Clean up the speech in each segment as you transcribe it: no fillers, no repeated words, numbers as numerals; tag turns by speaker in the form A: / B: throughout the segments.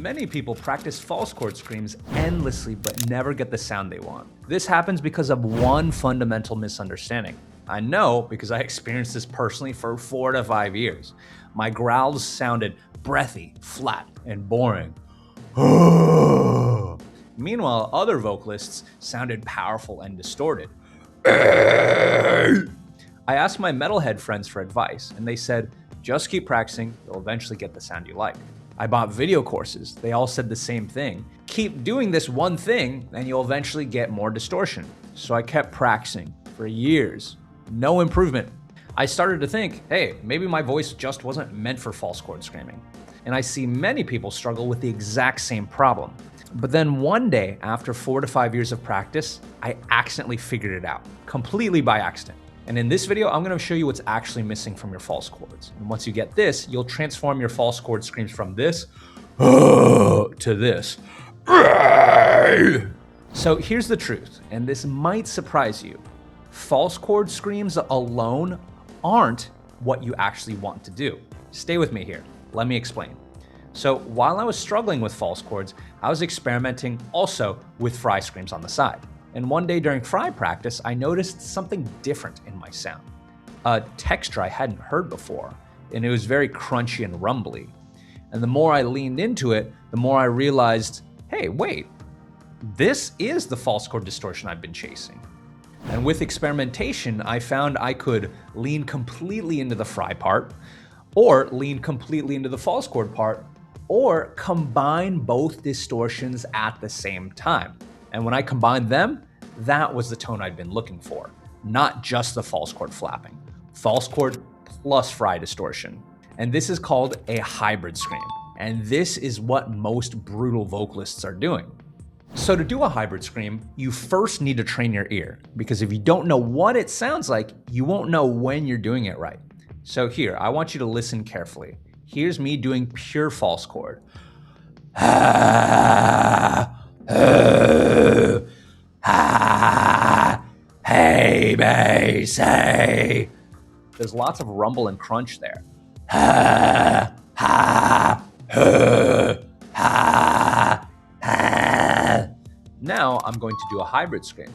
A: Many people practice false chord screams endlessly but never get the sound they want. This happens because of one fundamental misunderstanding. I know because I experienced this personally for 4 to 5 years. My growls sounded breathy, flat, and boring. Meanwhile, other vocalists sounded powerful and distorted. I asked my metalhead friends for advice, and they said, just keep practicing, you'll eventually get the sound you like. I bought video courses. They all said the same thing. Keep doing this one thing, and you'll eventually get more distortion. So I kept practicing for years. No improvement. I started to think, hey, maybe my voice just wasn't meant for false chord screaming. And I see many people struggle with the exact same problem. But then one day, after 4 to 5 years of practice, I accidentally figured it out, completely by accident. And in this video, I'm gonna show you what's actually missing from your false chords. And once you get this, you'll transform your false chord screams from this to this. So here's the truth, and this might surprise you. False chord screams alone aren't what you actually want to do. Stay with me here. Let me explain. So while I was struggling with false chords, I was experimenting also with fry screams on the side. And one day during fry practice, I noticed something different in my sound. A texture I hadn't heard before, and it was very crunchy and rumbly. And the more I leaned into it, the more I realized, hey, wait, this is the false chord distortion I've been chasing. And with experimentation, I found I could lean completely into the fry part, or lean completely into the false chord part, or combine both distortions at the same time. And when I combined them, that was the tone I'd been looking for, not just the false chord flapping. False chord plus fry distortion. And this is called a hybrid scream. And this is what most brutal vocalists are doing. So to do a hybrid scream, you first need to train your ear, because if you don't know what it sounds like, you won't know when you're doing it right. So here, I want you to listen carefully. Here's me doing pure false chord. Hey, bass, hey. There's lots of rumble and crunch there. Now I'm going to do a hybrid scream.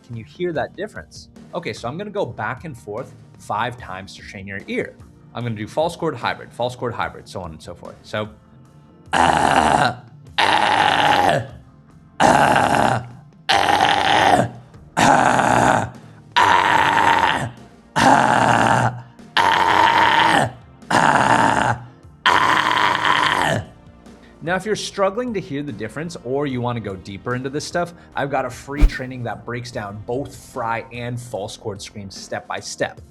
A: Can you hear that difference? Okay, so I'm gonna go back and forth 5 times to train your ear. I'm gonna do false chord hybrid, so on and so forth. So, Now, if you're struggling to hear the difference or you want to go deeper into this stuff, I've got a free training that breaks down both fry and false chord screams step by step.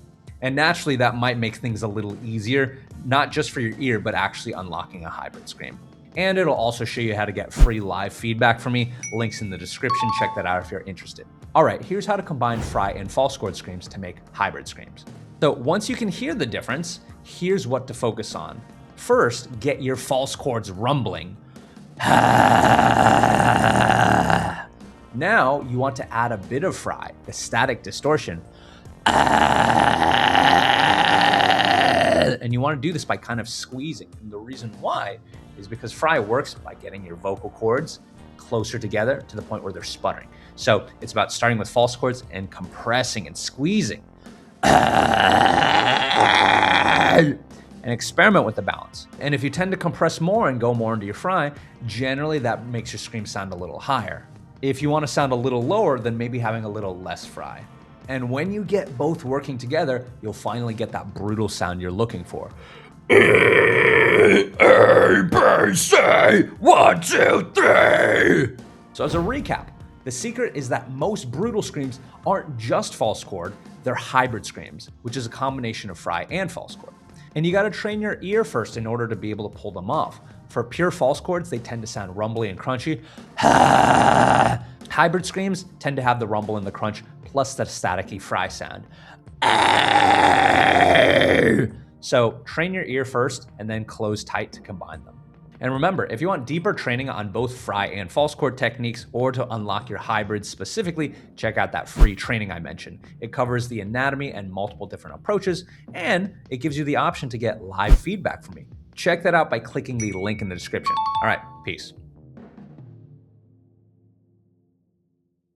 A: And naturally, that might make things a little easier, not just for your ear, but actually unlocking a hybrid scream. And it'll also show you how to get free live feedback from me. Links in the description. Check that out if you're interested. All right, here's how to combine fry and false chord screams to make hybrid screams. So once you can hear the difference, here's what to focus on. First, get your false chords rumbling. Now you want to add a bit of fry, the static distortion. And you want to do this by kind of squeezing. And the reason why is because fry works by getting your vocal cords closer together to the point where they're sputtering. So it's about starting with false chords and compressing and squeezing. And experiment with the balance. And if you tend to compress more and go more into your fry, generally that makes your scream sound a little higher. If you want to sound a little lower, then maybe having a little less fry. And when you get both working together, you'll finally get that brutal sound you're looking for. A, B, C, 1, 2, 3. So as a recap, the secret is that most brutal screams aren't just false chord, they're hybrid screams, which is a combination of fry and false chord. And you gotta train your ear first in order to be able to pull them off. For pure false chords, they tend to sound rumbly and crunchy. Hybrid screams tend to have the rumble and the crunch, plus the staticky fry sound. So train your ear first and then close tight to combine them. And remember, if you want deeper training on both fry and false chord techniques, or to unlock your hybrids specifically, check out that free training I mentioned. It covers the anatomy and multiple different approaches, and it gives you the option to get live feedback from me. Check that out by clicking the link in the description. All right, peace.